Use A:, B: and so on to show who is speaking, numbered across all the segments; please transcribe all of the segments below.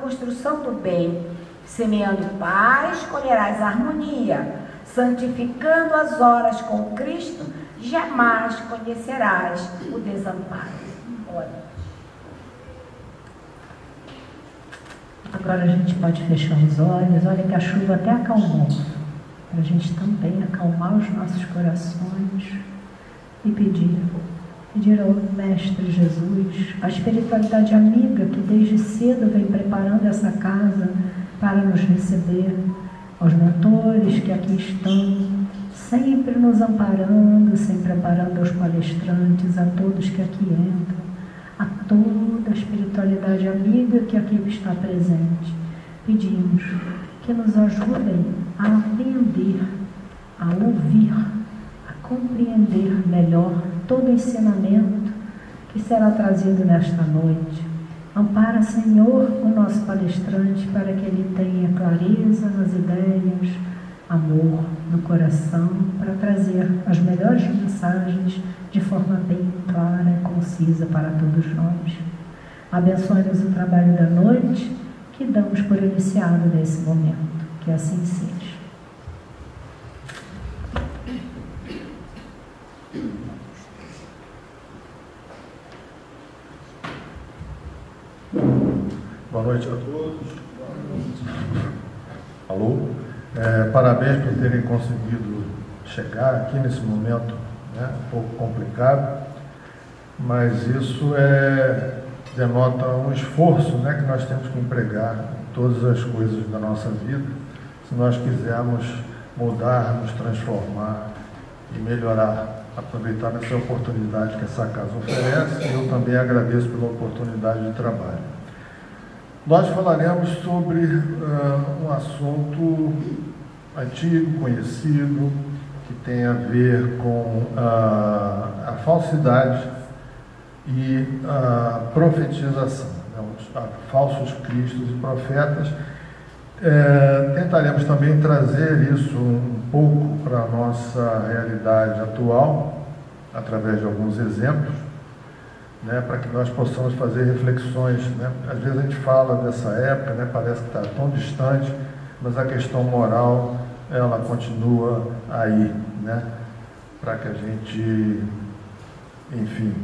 A: construção do bem. Semeando paz, colherás harmonia. Santificando as horas com Cristo, jamais conhecerás o desamparo. Olha.
B: Agora a gente pode fechar os olhos. Olha que a chuva até acalmou. Para a gente também acalmar os nossos corações e pedir ao Mestre Jesus, a espiritualidade amiga que desde cedo vem preparando essa casa para nos receber, aos mentores que aqui estão, sempre nos amparando, sempre amparando aos palestrantes, a todos que aqui entram, a toda a espiritualidade amiga que aqui está presente. Pedimos que nos ajudem a aprender, a ouvir, a compreender melhor todo o ensinamento que será trazido nesta noite. Ampara, Senhor, o nosso palestrante para que ele tenha clareza nas ideias, amor no coração, para trazer as melhores mensagens de forma bem clara e concisa para todos nós. Abençoe-nos o trabalho da noite, que damos por iniciado nesse momento. Que assim seja.
C: Boa noite a todos. Alô? Parabéns por terem conseguido chegar aqui nesse momento, né, um pouco complicado, mas isso denota um esforço, né, que nós temos que empregar em todas as coisas da nossa vida, se nós quisermos mudar, nos transformar e melhorar, aproveitar essa oportunidade que essa casa oferece. Eu também agradeço pela oportunidade de trabalho. Nós falaremos sobre um assunto antigo, conhecido, que tem a ver com a falsidade e a profetização, né, falsos cristos e profetas. Tentaremos também trazer isso um pouco para a nossa realidade atual, através de alguns exemplos, né, para que nós possamos fazer reflexões, né? Às vezes a gente fala dessa época, né, parece que está tão distante, mas a questão moral, ela continua aí, né, para que a gente, enfim,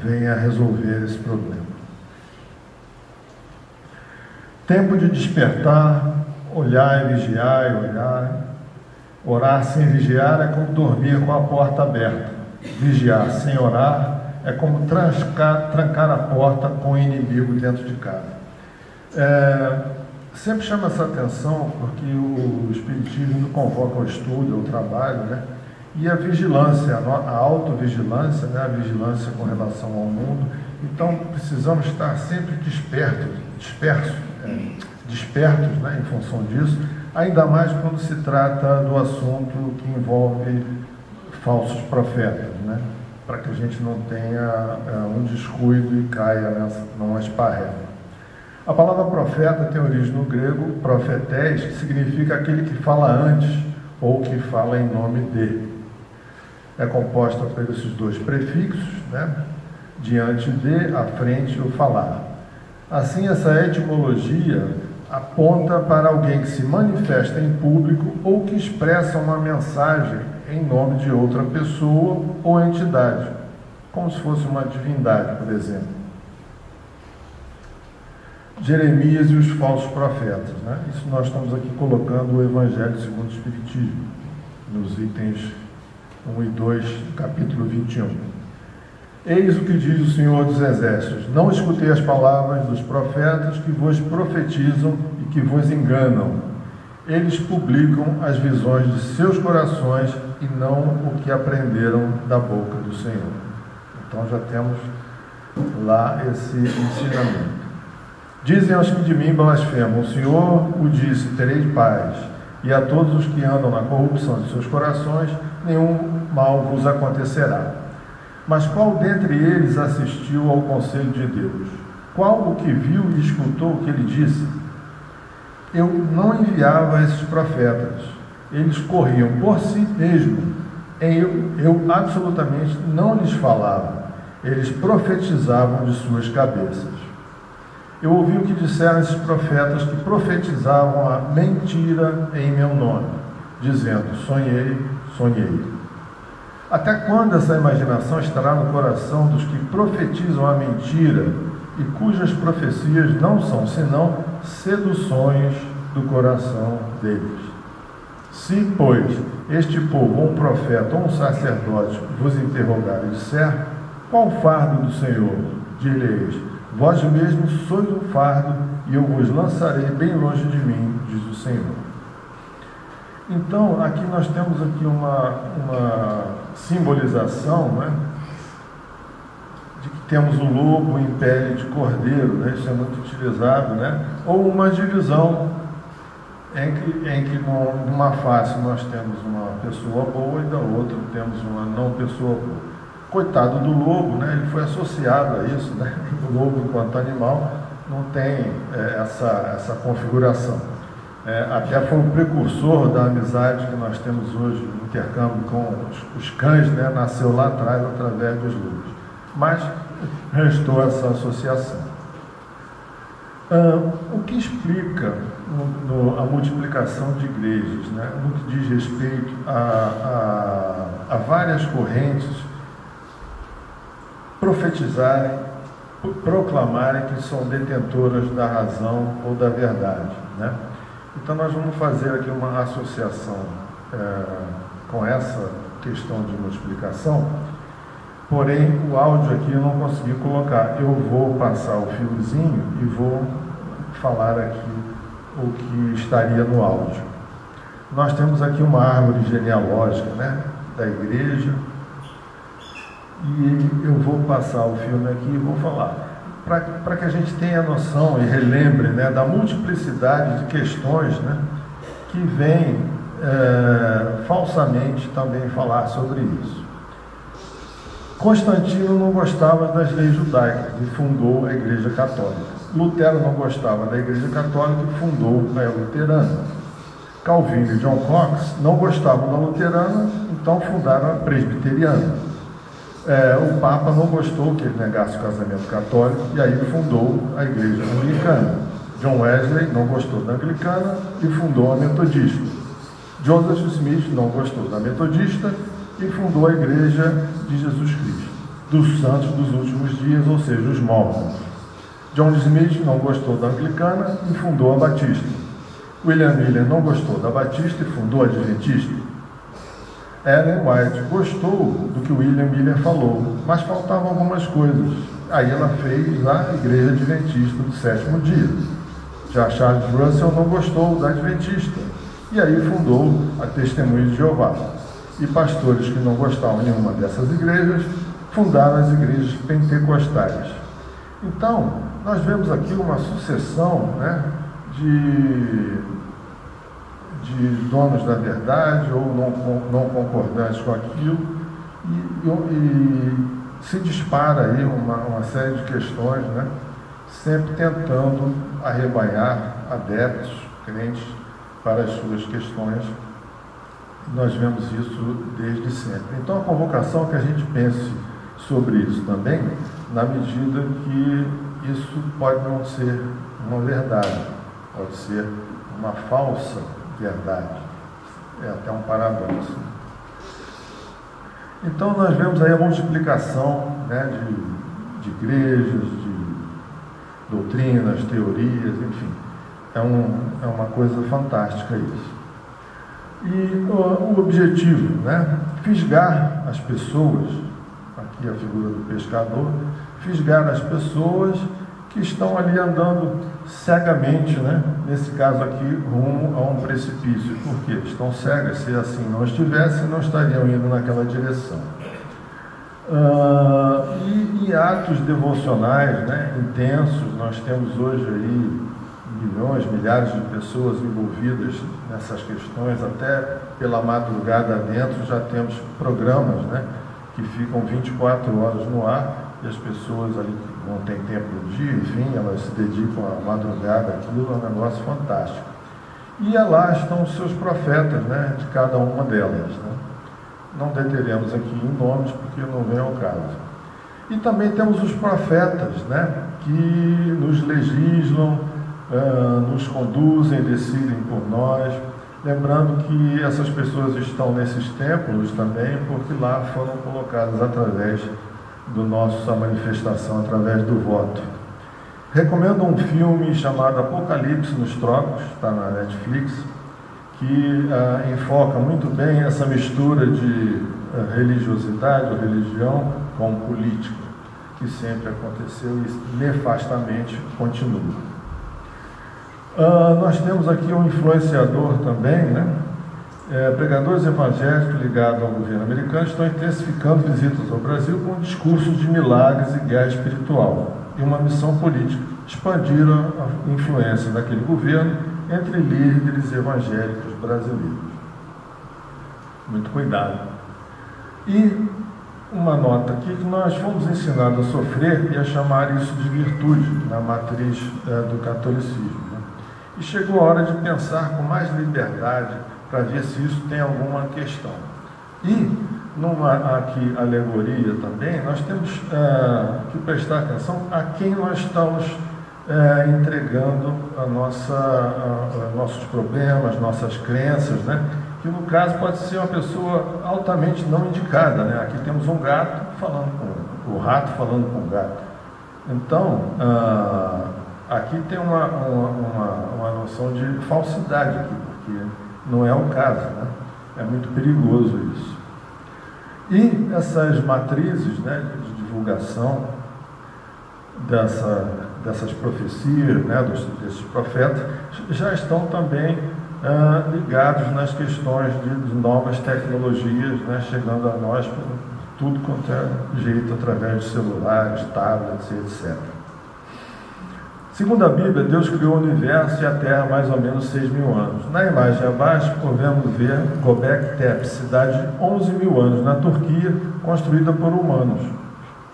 C: venha resolver esse problema. Tempo de despertar, olhar e vigiar e olhar. Orar sem vigiar é como dormir com a porta aberta. Vigiar sem orar é como trancar a porta com o inimigo dentro de casa. Sempre chama essa atenção porque o Espiritismo convoca ao estudo, ao trabalho, né? E a vigilância, a autovigilância, né? A vigilância com relação ao mundo. Então, precisamos estar sempre despertos, né? Em função disso, ainda mais quando se trata do assunto que envolve falsos profetas, né? Para que a gente não tenha um descuido e caia numa esparrela. A palavra profeta tem origem no grego profetés, que significa aquele que fala antes ou que fala em nome de. É composta por esses dois prefixos, né? Diante de, à frente, o falar. Assim, essa etimologia aponta para alguém que se manifesta em público ou que expressa uma mensagem em nome de outra pessoa ou entidade, como se fosse uma divindade, por exemplo. Jeremias e os falsos profetas, né? Isso nós estamos aqui colocando o Evangelho segundo o Espiritismo, nos itens 1 e 2, capítulo 21. Eis o que diz o Senhor dos Exércitos: não escutei as palavras dos profetas que vos profetizam e que vos enganam. Eles publicam as visões de seus corações e não o que aprenderam da boca do Senhor. Então já temos lá esse ensinamento. Dizem aos que de mim blasfemam: o Senhor o disse, terei paz, e a todos os que andam na corrupção de seus corações, nenhum mal vos acontecerá. Mas qual dentre eles assistiu ao conselho de Deus? Qual o que viu e escutou o que ele disse? Eu não enviava esses profetas, eles corriam por si mesmos, eu absolutamente não lhes falava, eles profetizavam de suas cabeças. Eu ouvi o que disseram esses profetas que profetizavam a mentira em meu nome, dizendo: sonhei, sonhei. Até quando essa imaginação estará no coração dos que profetizam a mentira e cujas profecias não são senão seduções do coração deles? Se, pois, este povo, ou um profeta, ou um sacerdote, vos interrogar e disser: qual o fardo do Senhor? Dir-lhe-eis: vós mesmos sois o fardo, e eu vos lançarei bem longe de mim, diz o Senhor. Então, aqui nós temos aqui uma simbolização, né, de que temos o lobo em pele de cordeiro, né, isso é muito utilizado, né, ou uma divisão em que numa face nós temos uma pessoa boa e da outra temos uma não pessoa boa. Coitado do lobo, né, ele foi associado a isso, né, o lobo enquanto animal não tem essa configuração. Até foi um precursor da amizade que nós temos hoje, o intercâmbio com os cães, né, nasceu lá atrás através dos lobos. Mas restou essa associação. O que explica a multiplicação de igrejas, né, no que diz respeito a várias correntes profetizarem, proclamarem que são detentoras da razão ou da verdade, né? Então nós vamos fazer aqui uma associação com essa questão de multiplicação, porém o áudio aqui eu não consegui colocar. Eu vou passar o fiozinho e vou falar aqui o que estaria no áudio. Nós temos aqui uma árvore genealógica, né, da igreja, e eu vou passar o filme aqui e vou falar, para que a gente tenha noção e relembre, né, da multiplicidade de questões, né, que vêm falsamente também falar sobre isso. Constantino não gostava das leis judaicas e fundou a Igreja Católica. Lutero não gostava da Igreja Católica e fundou a Luterana. Calvino e John Knox não gostavam da Luterana, então fundaram a Presbiteriana. O Papa não gostou que ele negasse o casamento católico e aí fundou a Igreja Anglicana. John Wesley não gostou da Anglicana e fundou a Metodista. Joseph Smith não gostou da Metodista e fundou a Igreja de Jesus Cristo, dos Santos dos Últimos Dias, ou seja, os Mormons. John Smith não gostou da Anglicana e fundou a Batista. William Miller não gostou da Batista e fundou a Adventista. Ellen White gostou do que William Miller falou, mas faltavam algumas coisas. Aí ela fez a Igreja Adventista do Sétimo Dia. Já Charles Russell não gostou da Adventista, e aí fundou a Testemunha de Jeová. E pastores que não gostavam de nenhuma dessas igrejas, fundaram as igrejas pentecostais. Então, nós vemos aqui uma sucessão, né, de donos da verdade ou não concordantes com aquilo, e se dispara aí uma série de questões, né, sempre tentando arrebanhar adeptos, crentes, para as suas questões. Nós vemos isso desde sempre. Então a convocação é que a gente pense sobre isso também, na medida que isso pode não ser uma verdade, pode ser uma falsa verdade. É até um paradoxo. Então nós vemos aí a multiplicação, né, de igrejas, de doutrinas, teorias, enfim. É uma coisa fantástica isso. E o objetivo, né, fisgar as pessoas, aqui a figura do pescador, fisgar as pessoas que estão ali andando cegamente, né, nesse caso aqui, rumo a um precipício. Por quê? Estão cegas, se assim não estivessem, não estariam indo naquela direção. E atos devocionais, né, intensos, nós temos hoje aí milhões, milhares de pessoas envolvidas nessas questões, até pela madrugada dentro já temos programas, né, que ficam 24 horas no ar, e as pessoas ali que não têm tempo no dia, enfim, elas se dedicam à madrugada, aquilo é um negócio fantástico. E lá estão os seus profetas, né, de cada uma delas, né? Não deteremos aqui em nomes, porque não vem ao caso. E também temos os profetas, né, que nos legislam, nos conduzem, decidem por nós. Lembrando que essas pessoas estão nesses templos também, porque lá foram colocadas através do nossa manifestação, através do voto. Recomendo um filme chamado Apocalipse nos Trópicos, está na Netflix, que enfoca muito bem essa mistura de religiosidade ou religião com política, que sempre aconteceu e nefastamente continua. Nós temos aqui um influenciador também, né? Pregadores evangélicos ligados ao governo americano estão intensificando visitas ao Brasil com discursos de milagres e guerra espiritual e uma missão política, expandir a influência daquele governo entre líderes evangélicos brasileiros. Muito cuidado. E uma nota aqui, que nós fomos ensinados a sofrer e a chamar isso de virtude na matriz do catolicismo, né? E chegou a hora de pensar com mais liberdade para ver se isso tem alguma questão. E, numa aqui alegoria também, nós temos que prestar atenção a quem nós estamos entregando nossos problemas, nossas crenças, né? Que no caso pode ser uma pessoa altamente não indicada, né? Aqui temos um gato falando com o rato falando com o gato. Então, aqui tem uma noção de falsidade aqui, porque não é o caso, né? É muito perigoso isso. E essas matrizes, né, de divulgação dessas profecias, né, desses profetas, já estão também ligados nas questões de novas tecnologias, né, chegando a nós por tudo quanto é jeito, através de celulares, tablets, etc. Segundo a Bíblia, Deus criou o universo e a Terra há mais ou menos 6.000 anos. Na imagem abaixo, podemos ver Göbekli Tepe, cidade de 11.000 anos, na Turquia, construída por humanos.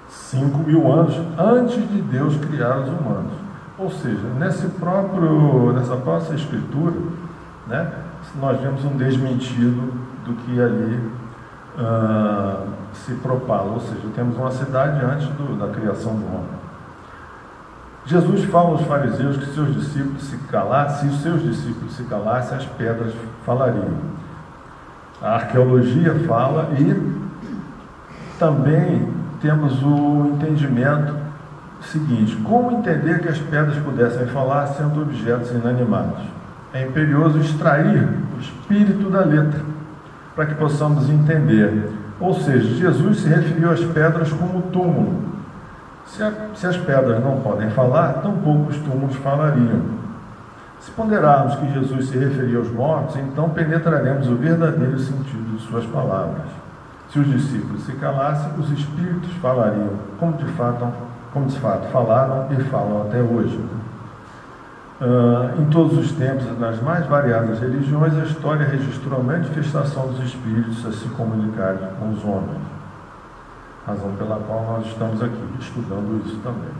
C: 5.000 anos antes de Deus criar os humanos. Ou seja, nessa própria escritura, né, nós vemos um desmentido do que ali se propala. Ou seja, temos uma cidade antes da criação do homem. Jesus fala aos fariseus que se os discípulos se calassem, as pedras falariam. A arqueologia fala e também temos o entendimento seguinte: como entender que as pedras pudessem falar sendo objetos inanimados? É imperioso extrair o espírito da letra para que possamos entender. Ou seja, Jesus se referiu às pedras como túmulo. Se as pedras não podem falar, tampouco os túmulos falariam. Se ponderarmos que Jesus se referia aos mortos, então penetraremos o verdadeiro sentido de suas palavras. Se os discípulos se calassem, os espíritos falariam, como de fato falaram e falam até hoje. Em todos os tempos, nas mais variadas religiões, a história registrou a manifestação dos espíritos a se comunicarem com os homens. Razão pela qual nós estamos aqui, estudando isso também.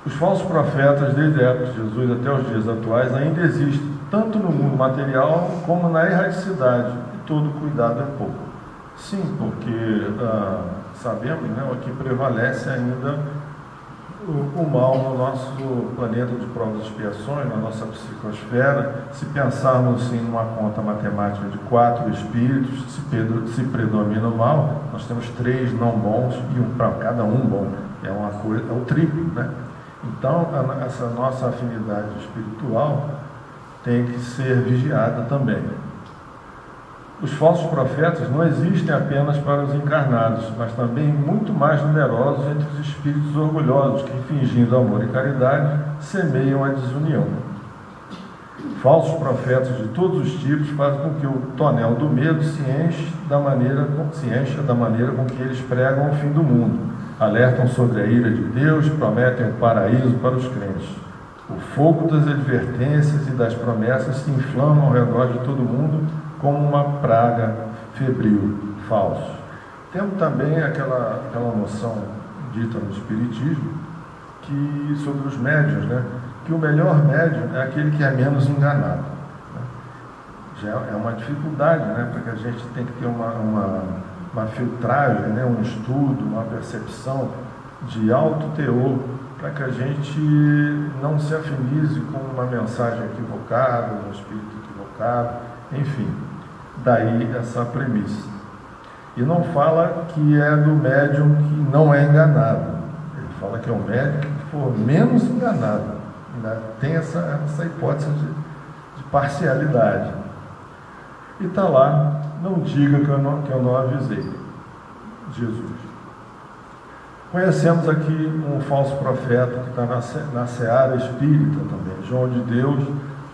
C: Os falsos profetas, desde a época de Jesus até os dias atuais, ainda existem, tanto no mundo material como na erradicidade, e todo cuidado é pouco. Sim, porque sabemos, né, que prevalece ainda o mal no nosso planeta de provas e expiações, na nossa psicosfera. Se pensarmos assim, numa conta matemática de 4 espíritos, se predomina o mal, nós temos 3 não bons e um para cada um bom. É uma coisa, é o triplo, né? Então, essa nossa afinidade espiritual tem que ser vigiada também. Os falsos profetas não existem apenas para os encarnados, mas também muito mais numerosos entre os espíritos orgulhosos que, fingindo amor e caridade, semeiam a desunião. Falsos profetas de todos os tipos fazem com que o tonel do medo se encha da maneira com que eles pregam o fim do mundo, alertam sobre a ira de Deus, prometem o paraíso para os crentes. O fogo das advertências e das promessas se inflama ao redor de todo mundo como uma praga febril, falso. Temos também aquela noção dita no Espiritismo sobre os médiuns, né? Que o melhor médium é aquele que é menos enganado. Né? Já é uma dificuldade, né? Porque a gente tem que ter uma filtragem, né? Um estudo, uma percepção de alto teor, para que a gente não se afinize com uma mensagem equivocada, um espírito equivocado, enfim, daí essa premissa. E não fala que é do médium que não é enganado, ele fala que é o médium que for menos enganado, ainda tem essa hipótese de parcialidade. E está lá, não diga que eu não avisei, Jesus. Conhecemos aqui um falso profeta que está na seara espírita também, João de Deus,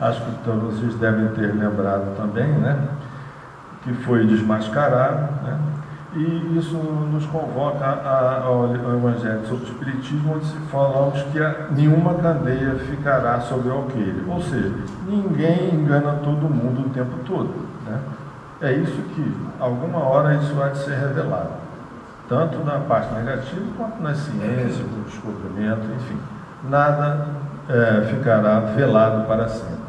C: acho que vocês devem ter lembrado também, né? Que foi desmascarado, né? E isso nos convoca ao Evangelho sobre o Espiritismo, onde se falamos que nenhuma candeia ficará sobre o alqueire, ou seja, ninguém engana todo mundo o tempo todo, né? É isso que, alguma hora, isso vai ser revelado, tanto na parte negativa quanto na ciência, no descobrimento, enfim, nada ficará velado para sempre.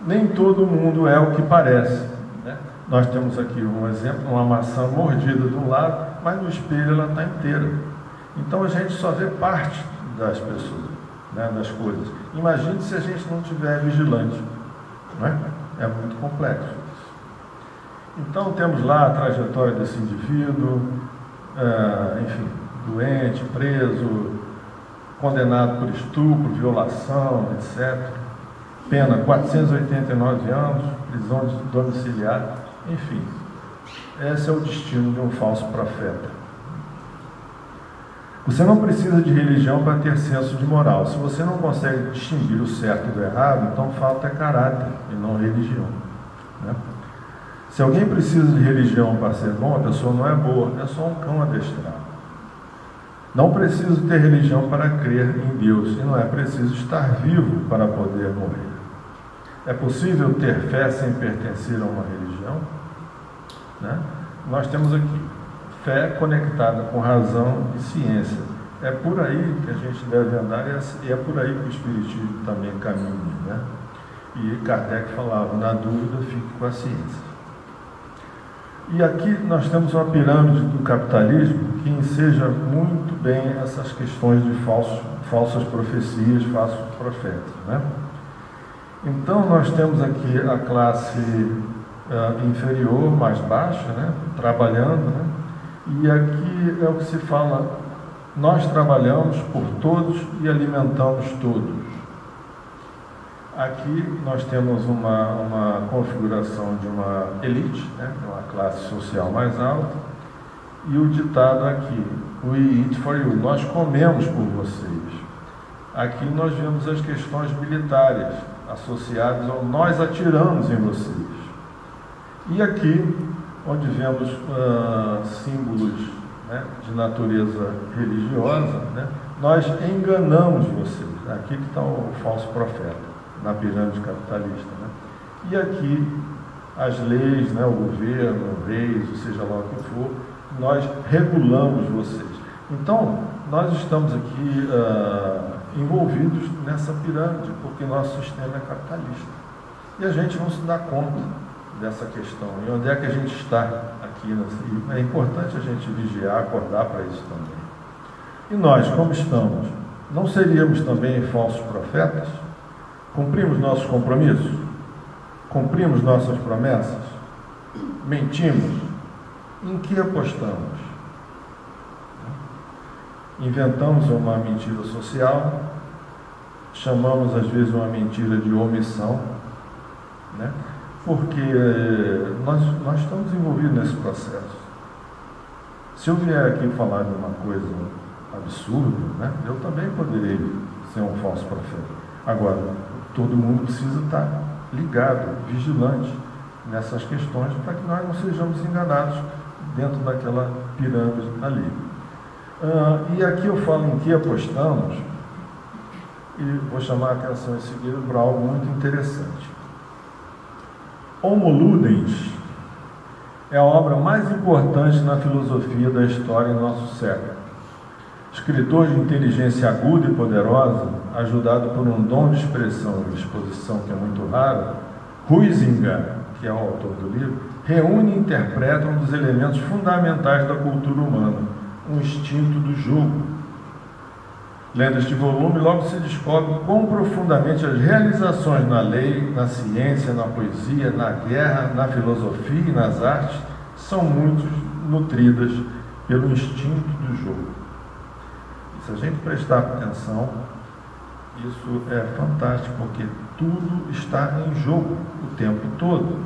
C: Nem todo mundo é o que parece, né? Nós temos aqui um exemplo, uma maçã mordida de um lado, mas no espelho ela está inteira. Então a gente só vê parte das pessoas, né, das coisas. Imagine se a gente não estiver vigilante, né? É muito complexo. Então temos lá a trajetória desse indivíduo, enfim, doente, preso, condenado por estupro, violação, etc. Pena 489 anos, prisão domiciliar, enfim. Esse é o destino de um falso profeta. Você não precisa de religião para ter senso de moral. Se você não consegue distinguir o certo do errado, então falta caráter e não religião, né? Se alguém precisa de religião para ser bom, a pessoa não é boa, é só um cão adestrado. Não preciso ter religião para crer em Deus, e não é preciso estar vivo para poder morrer. É possível ter fé sem pertencer a uma religião? Né? Nós temos aqui fé conectada com razão e ciência. É por aí que a gente deve andar, e é por aí que o Espiritismo também caminha, né? E Kardec falava, na dúvida, fique com a ciência. E aqui nós temos uma pirâmide do capitalismo que enseja muito bem essas questões de falsas profecias, falsos profetas, né? Então nós temos aqui a classe inferior, mais baixa, né? Trabalhando, né? E aqui é o que se fala, nós trabalhamos por todos e alimentamos todos. Aqui nós temos uma configuração de uma elite, né, uma classe social mais alta, e o ditado aqui, we eat for you, nós comemos por vocês. Aqui nós vemos as questões militares associadas ao nós atiramos em vocês. E aqui, onde vemos símbolos, né, de natureza religiosa, né, nós enganamos vocês. Aqui que está o falso profeta, na pirâmide capitalista, né? E aqui as leis, né, o governo, reis, ou seja lá o que for, nós regulamos vocês. Então, nós estamos aqui envolvidos nessa pirâmide, porque nosso sistema é capitalista. E a gente não se dá conta dessa questão. E onde é que a gente está aqui? É importante a gente vigiar, acordar para isso também. E nós, como estamos? Não seríamos também falsos profetas? Cumprimos nossos compromissos? Cumprimos nossas promessas? Mentimos? Em que apostamos? Inventamos uma mentira social, chamamos às vezes uma mentira de omissão, né? Porque nós estamos envolvidos nesse processo. Se eu vier aqui falar de uma coisa absurda, né, eu também poderei ser um falso profeta. Agora, todo mundo precisa estar ligado, vigilante nessas questões para que nós não sejamos enganados dentro daquela pirâmide ali. E aqui eu falo em que apostamos, e vou chamar a atenção em seguida para algo muito interessante. Homo Ludens é a obra mais importante na filosofia da história em nosso século. Escritor de inteligência aguda e poderosa, ajudado por um dom de expressão e exposição que é muito raro, Huizinga, que é o autor do livro, reúne e interpreta um dos elementos fundamentais da cultura humana, um instinto do jogo. Lendo este volume, logo se descobre quão profundamente as realizações na lei, na ciência, na poesia, na guerra, na filosofia e nas artes são muito nutridas pelo instinto do jogo. E se a gente prestar atenção, isso é fantástico, porque tudo está em jogo o tempo todo.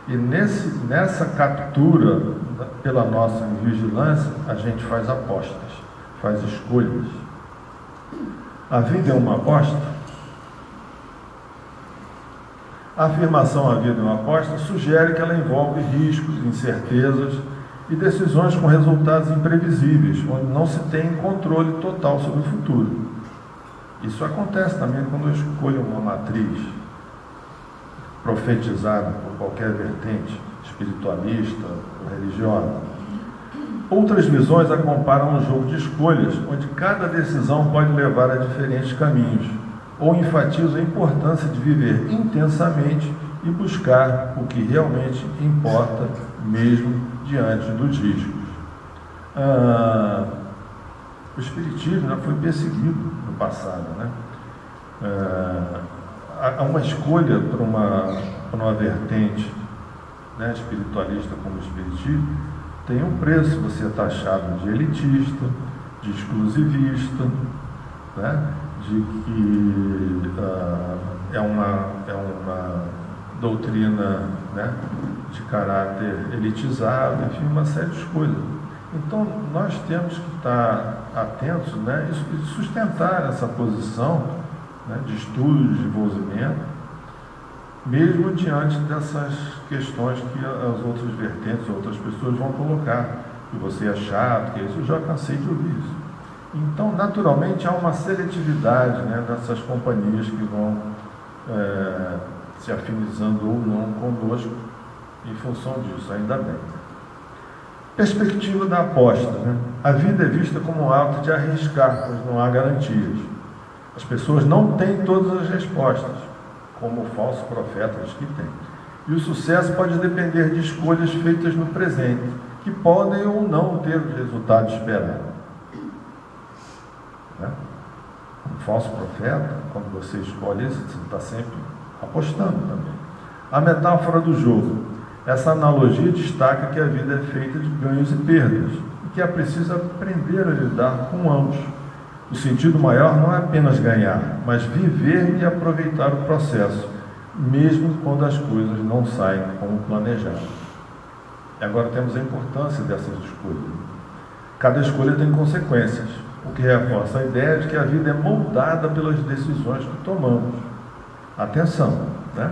C: E nessa captura, pela nossa vigilância, a gente faz apostas, faz escolhas. A vida é uma aposta? A afirmação "a vida é uma aposta" sugere que ela envolve riscos, incertezas e decisões com resultados imprevisíveis, onde não se tem controle total sobre o futuro. Isso acontece também quando eu escolho uma matriz profetizada por qualquer vertente, espiritualista ou religiosa. Outras visões a comparam um jogo de escolhas, onde cada decisão pode levar a diferentes caminhos, ou enfatizam a importância de viver intensamente e buscar o que realmente importa, mesmo diante dos riscos. O Espiritismo já foi perseguido no passado, né? Há uma escolha para uma vertente, né, espiritualista como o Espiritismo, tem um preço. Você é taxado de elitista, de exclusivista, né, de que é uma doutrina, né, de caráter elitizado, enfim, uma série de coisas. Então, nós temos que estar atentos, né, e sustentar essa posição, né, de estudo, de desenvolvimento, mesmo diante dessas questões que as outras vertentes, outras pessoas vão colocar, que você é chato, que isso, eu já cansei de ouvir isso. Então, naturalmente, há uma seletividade, né, dessas companhias que vão se afinizando ou não conosco em função disso, ainda bem. Perspectiva da aposta, né? A vida é vista como um ato de arriscar, pois não há garantias. As pessoas não têm todas as respostas, como o falso profeta diz que tem. E o sucesso pode depender de escolhas feitas no presente, que podem ou não ter o resultado esperado. Né? Um falso profeta, quando você escolhe isso, você está sempre apostando também. A metáfora do jogo. Essa analogia destaca que a vida é feita de ganhos e perdas, e que é preciso aprender a lidar com ambos. O sentido maior não é apenas ganhar, mas viver e aproveitar o processo, mesmo quando as coisas não saem como planejado. E agora temos a importância dessas escolhas. Cada escolha tem consequências, o que reforça a ideia de que a vida é moldada pelas decisões que tomamos. Atenção, né?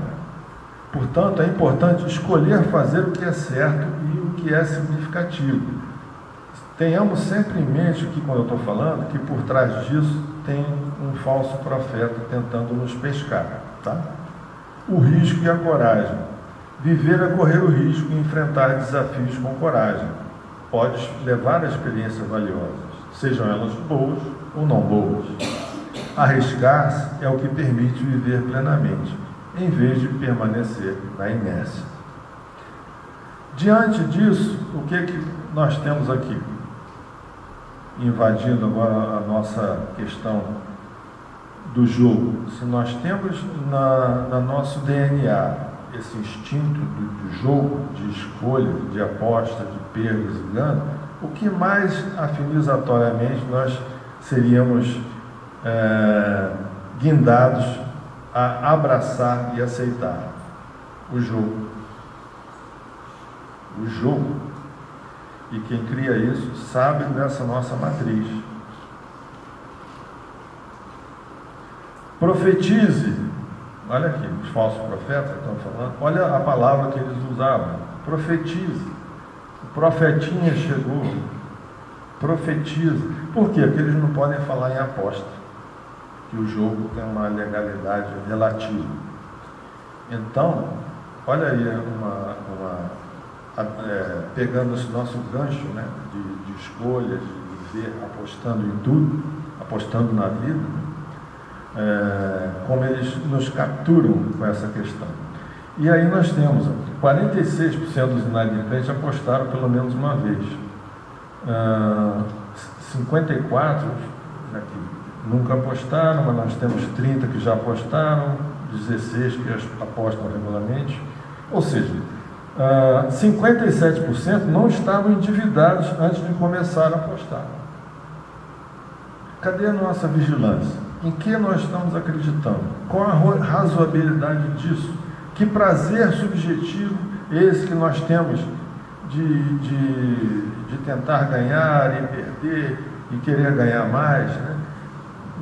C: Portanto, é importante escolher fazer o que é certo e o que é significativo. Tenhamos sempre em mente que, quando eu estou falando, que por trás disso tem um falso profeta tentando nos pescar, tá? O risco e a coragem. Viver é correr o risco e enfrentar desafios com coragem. Pode levar a experiências valiosas, sejam elas boas ou não boas. Arriscar-se é o que permite viver plenamente, em vez de permanecer na inércia. Diante disso, o que nós temos aqui? Invadindo agora a nossa questão do jogo. Se nós temos na nosso DNA esse instinto do jogo, de escolha, de aposta, de perdas e ganho, o que mais afinizatoriamente nós seríamos guindados a abraçar e aceitar? O jogo. O jogo. E quem cria isso sabe dessa nossa matriz. Profetize. Olha aqui, os falsos profetas que estão falando. Olha a palavra que eles usavam. Profetize. O profetinha chegou. Profetize. Por quê? Porque eles não podem falar em aposta, que o jogo tem uma legalidade relativa. Então, olha aí pegando esse nosso gancho, né, de escolhas, de viver apostando em tudo, apostando na vida, como eles nos capturam com essa questão. E aí nós temos 46% dos inadimplentes apostaram pelo menos uma vez. 54 aqui, nunca apostaram, mas nós temos 30 que já apostaram, 16 que apostam regularmente, ou seja, 57% não estavam endividados antes de começar a apostar. Cadê a nossa vigilância? Em que nós estamos acreditando? Qual a razoabilidade disso? Que prazer subjetivo esse que nós temos de tentar ganhar e perder e querer ganhar mais, né?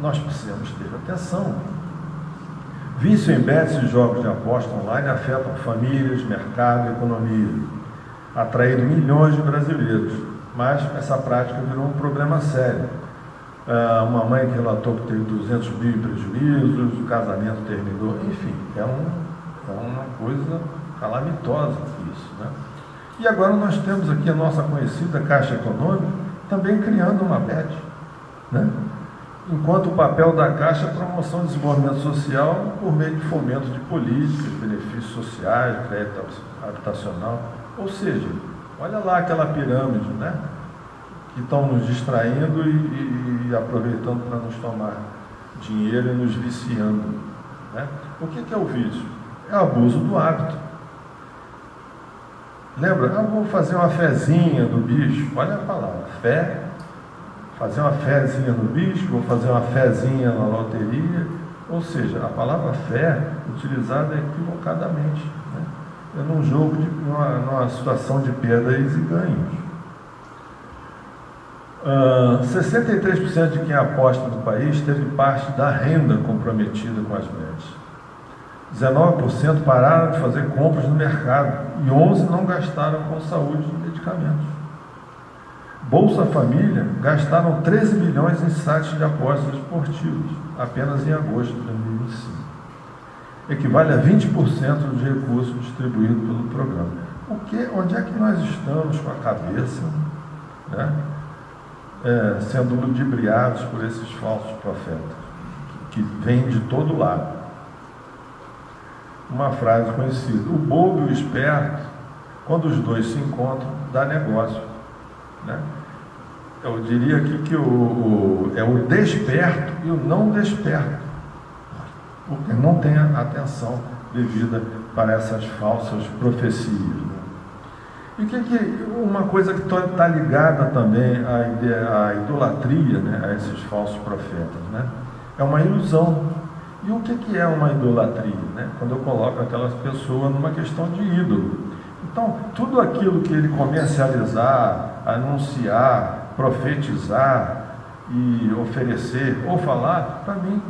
C: Nós precisamos ter atenção. Vício em bets e jogos de aposta online afetam famílias, mercado e economia, atraindo milhões de brasileiros, mas essa prática virou um problema sério. Uma mãe que relatou que teve 200 mil em prejuízos, o casamento terminou, enfim, é uma coisa calamitosa isso, né? E agora nós temos aqui a nossa conhecida Caixa Econômica também criando uma bet, né? Enquanto o papel da Caixa é promoção de desenvolvimento social por meio de fomento de políticas, benefícios sociais, crédito habitacional, ou seja, olha lá aquela pirâmide, né? Que estão nos distraindo e aproveitando para nos tomar dinheiro e nos viciando, né? O que é o vício? É o abuso do hábito. Lembra? Vou fazer uma fezinha do bicho. Olha a palavra, fé. Fazer uma fezinha no bicho, vou fazer uma fezinha na loteria. Ou seja, a palavra fé utilizada equivocadamente, né? É num jogo, numa situação de perdas e ganhos. 63% de quem aposta no país teve parte da renda comprometida com as bets. 19% pararam de fazer compras no mercado e 11% não gastaram com saúde e medicamentos. Bolsa Família gastaram 13 milhões em sites de apostas esportivas, apenas em agosto de 2025. Equivale a 20% dos recursos distribuídos pelo programa. Onde é que nós estamos com a cabeça, né? Sendo ludibriados por esses falsos profetas, que vêm de todo lado. Uma frase conhecida: o bobo e o esperto, quando os dois se encontram, dá negócio, né? Eu diria aqui que é o desperto e o não desperto, porque não tem atenção devida para essas falsas profecias, né? E uma coisa que está ligada também à idolatria, né, a esses falsos profetas, né? É uma ilusão. E o que é uma idolatria, né? Quando eu coloco aquela pessoa numa questão de ídolo. Então, tudo aquilo que ele comercializar, anunciar, profetizar e oferecer ou falar, para mim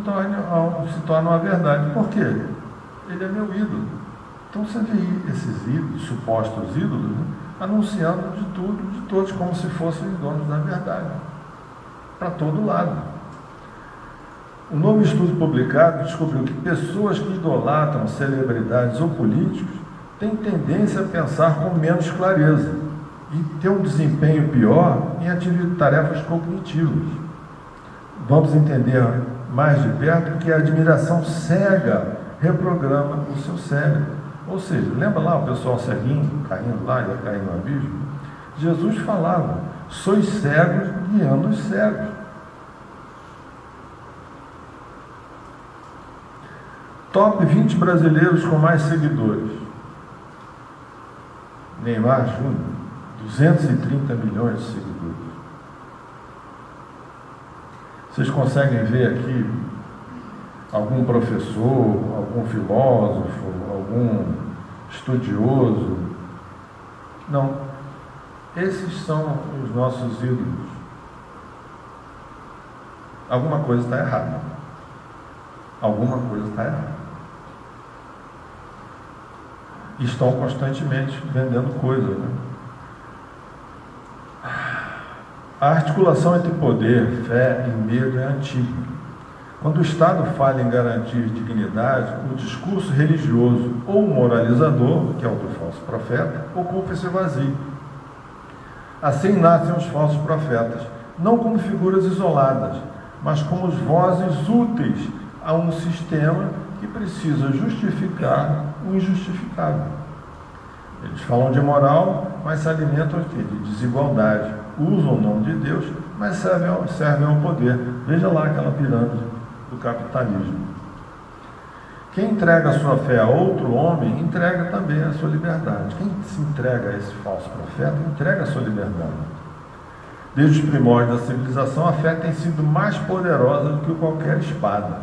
C: se torna uma verdade. Por quê? Ele é meu ídolo. Então você vê esses ídolos, supostos ídolos, né, anunciando de tudo, de todos, como se fossem donos da verdade, para todo lado. Um novo estudo publicado descobriu que pessoas que idolatram celebridades ou políticos têm tendência a pensar com menos clareza e ter um desempenho pior em tarefas cognitivas. Vamos entender mais de perto que a admiração cega reprograma o seu cérebro. Ou seja, lembra lá o pessoal ceguinho, caindo lá, ia cair no abismo? Jesus falava: sois cegos guiando os cegos. Top 20 brasileiros com mais seguidores. Neymar Júnior, 230 milhões de seguidores. Vocês conseguem ver aqui algum professor, algum filósofo, algum estudioso? Não. Esses são os nossos ídolos. Alguma coisa está errada. Alguma coisa está errada. Estão constantemente vendendo coisas, né? A articulação entre poder, fé e medo é antiga. Quando o Estado falha em garantir dignidade, o discurso religioso ou moralizador, que é o do falso profeta, ocupa esse vazio. Assim nascem os falsos profetas, não como figuras isoladas, mas como vozes úteis a um sistema que precisa justificar o injustificável. Eles falam de moral, mas se alimentam de desigualdade, usam o nome de Deus, mas servem ao poder. Veja lá aquela pirâmide do capitalismo. Quem entrega a sua fé a outro homem, entrega também a sua liberdade. Quem se entrega a esse falso profeta, entrega a sua liberdade. Desde os primórdios da civilização, a fé tem sido mais poderosa do que qualquer espada.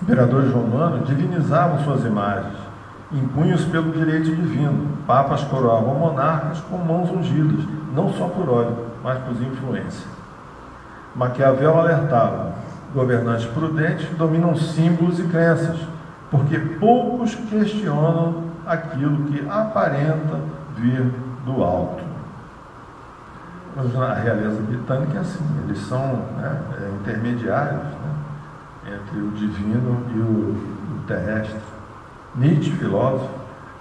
C: Imperadores romanos divinizavam suas imagens, impunham-se pelo direito divino. Papas coroavam monarcas com mãos ungidas, não só por ódio, mas por influência. Maquiavel alertava: governantes prudentes dominam símbolos e crenças, porque poucos questionam aquilo que aparenta vir do alto. A realeza britânica é assim, eles são intermediários, entre o divino e o terrestre. Nietzsche, filósofo,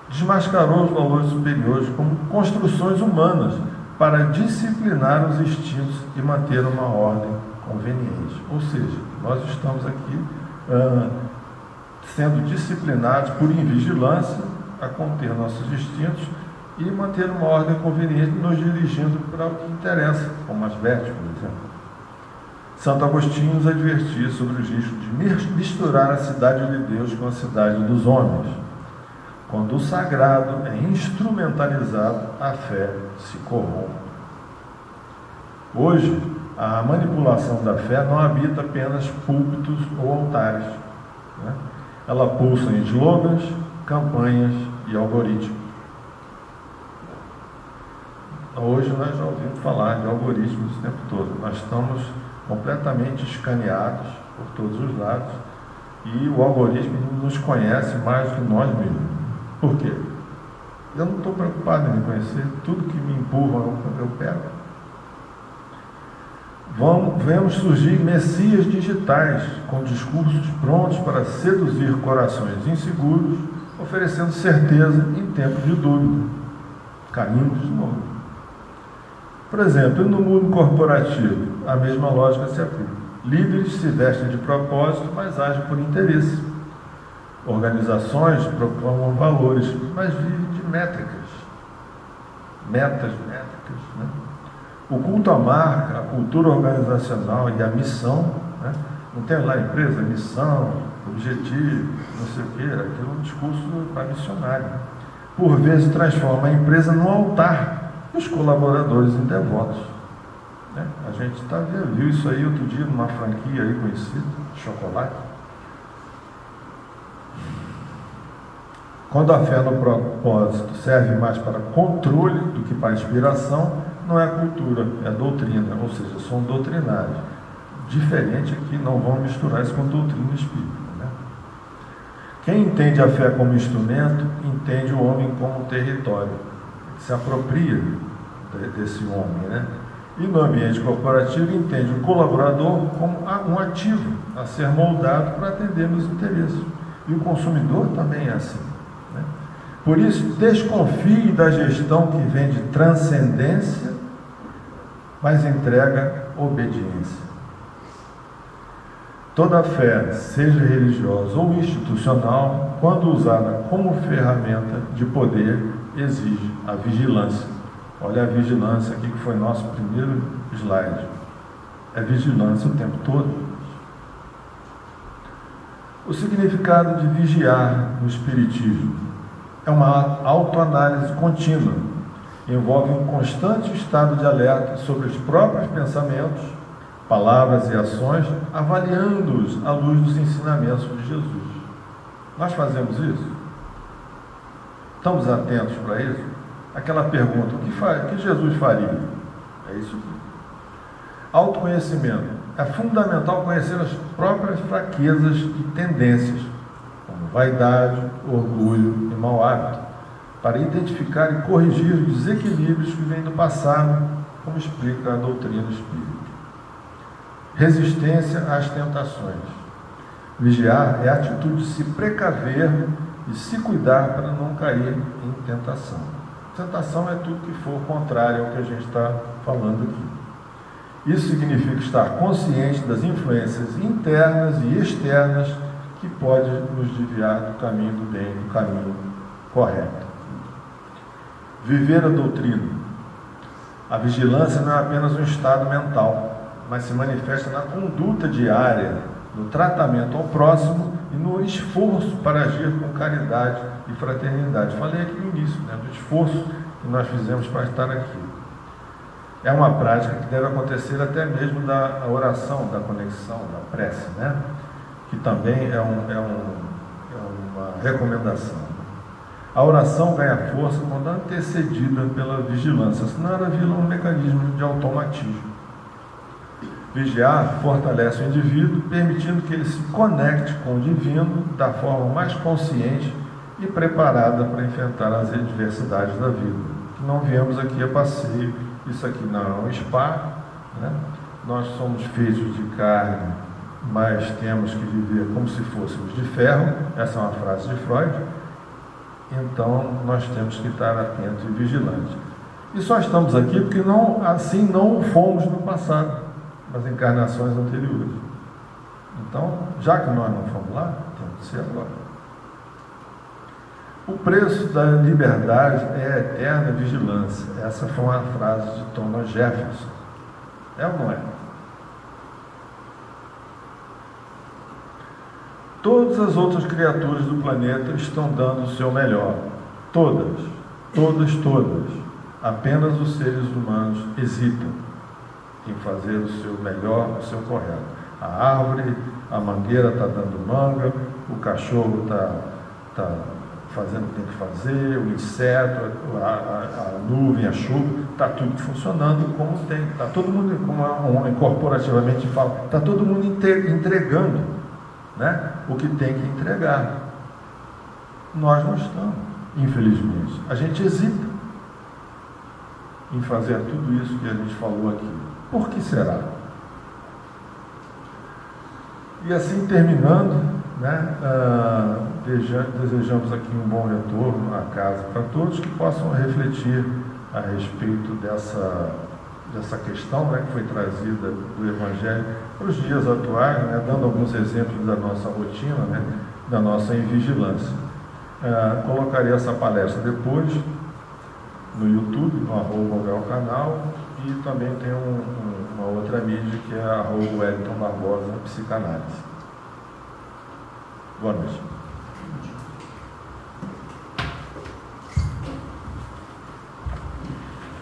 C: desmascarou os valores superiores como construções humanas para disciplinar os instintos e manter uma ordem conveniente. Ou seja, nós estamos aqui sendo disciplinados por invigilância a conter nossos instintos e manter uma ordem conveniente, nos dirigindo para o que interessa, como as vestes, por exemplo. Santo Agostinho nos advertia sobre os riscos de misturar a cidade de Deus com a cidade dos homens. Quando o sagrado é instrumentalizado, a fé se corrompe. Hoje, a manipulação da fé não habita apenas púlpitos ou altares. Ela pulsa em slogans, campanhas e algoritmos. Hoje nós já ouvimos falar de algoritmos o tempo todo. Nós estamos completamente escaneados por todos os lados e o algoritmo nos conhece mais do que nós mesmos. Por quê? Eu não estou preocupado em me conhecer, tudo que me empurra eu pego. Vemos surgir messias digitais com discursos prontos para seduzir corações inseguros, oferecendo certeza em tempos de dúvida. Caminhos de novo. Por exemplo, no mundo corporativo, a mesma lógica se aplica. Líderes se vestem de propósito, mas agem por interesse. Organizações proclamam valores, mas vivem de métricas. Métricas. O culto à marca, a cultura organizacional e a missão, não tem lá empresa, missão, objetivo, não sei o quê, aquilo é um discurso para missionário. Por vezes transforma a empresa num altar e os colaboradores em devotos. A gente viu isso aí outro dia numa franquia aí conhecida, de chocolate. Quando a fé no propósito serve mais para controle do que para inspiração, não é cultura, é doutrina, ou seja, são doutrinários. Diferente é que não vão misturar isso com doutrina espírita. Quem entende a fé como instrumento, entende o homem como território. Se apropria desse homem, E no ambiente corporativo entende o colaborador como um ativo a ser moldado para atender meus interesses. E o consumidor também é assim. Por isso, desconfie da gestão que vem de transcendência, mas entrega obediência. Toda fé, seja religiosa ou institucional, quando usada como ferramenta de poder, exige a vigilância. Olha a vigilância aqui, que foi nosso primeiro slide. É vigilância o tempo todo. O significado de vigiar no Espiritismo é uma autoanálise contínua. Envolve um constante estado de alerta sobre os próprios pensamentos, palavras e ações, avaliando-os à luz dos ensinamentos de Jesus. Nós fazemos isso? Estamos atentos para isso? Aquela pergunta, o que Jesus faria? É isso aqui. Autoconhecimento. É fundamental conhecer as próprias fraquezas e tendências, como vaidade, orgulho e mau hábito, para identificar e corrigir os desequilíbrios que vêm do passado, como explica a doutrina espírita. Resistência às tentações. Vigiar é a atitude de se precaver e se cuidar para não cair em tentação. Tentação é tudo que for contrário ao que a gente está falando aqui. Isso significa estar consciente das influências internas e externas que podem nos desviar do caminho do bem, do caminho correto. Viver a doutrina. A vigilância não é apenas um estado mental, mas se manifesta na conduta diária, no tratamento ao próximo e no esforço para agir com caridade e fraternidade. Falei aqui no início, né, do esforço que nós fizemos para estar aqui. É uma prática que deve acontecer até mesmo da oração, da conexão, da prece, né? Que também é uma recomendação. A oração ganha força quando é antecedida pela vigilância, senão ela vira um mecanismo de automatismo. Vigiar fortalece o indivíduo, permitindo que ele se conecte com o divino da forma mais consciente e preparada para enfrentar as adversidades da vida. Que não viemos aqui a passeio, isso aqui não é um spa, né? Nós somos feitos de carne, mas temos que viver como se fôssemos de ferro, essa é uma frase de Freud. Então nós temos que estar atentos e vigilantes. E só estamos aqui porque assim não fomos no passado, nas encarnações anteriores. Então, já que nós não fomos lá, temos que ser agora. O preço da liberdade é a eterna vigilância. Essa foi uma frase de Thomas Jefferson. É ou não é? Todas as outras criaturas do planeta estão dando o seu melhor. Todas. Apenas os seres humanos hesitam em fazer o seu melhor, o seu correto. A árvore, a mangueira está dando manga, o cachorro está fazendo o que tem que fazer, o inseto, a nuvem, a chuva, está tudo funcionando como tem. Está todo mundo, como corporativamente fala, está todo mundo entregando, né, o que tem que entregar. Nós não estamos, infelizmente. A gente hesita em fazer tudo isso que a gente falou aqui. Por que será? E assim, terminando, né, desejamos aqui um bom retorno à casa para todos, que possam refletir a respeito dessa questão, né, que foi trazida do Evangelho para os dias atuais, né, dando alguns exemplos da nossa rotina, né, da nossa invigilância. Colocarei essa palestra depois no YouTube, no @canal, e também tem uma outra mídia que é @Wellington Barbosa Psicanálise. Boa noite.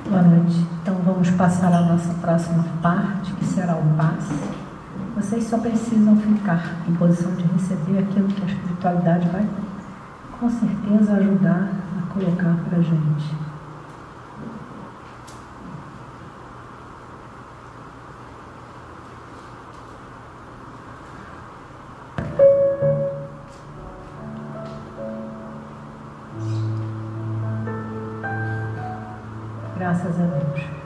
B: Boa noite. Então vamos passar a nossa próxima parte, que será o passe. Vocês só precisam ficar em posição de receber aquilo que a espiritualidade vai, com certeza, ajudar a colocar para a gente. Graças a Deus.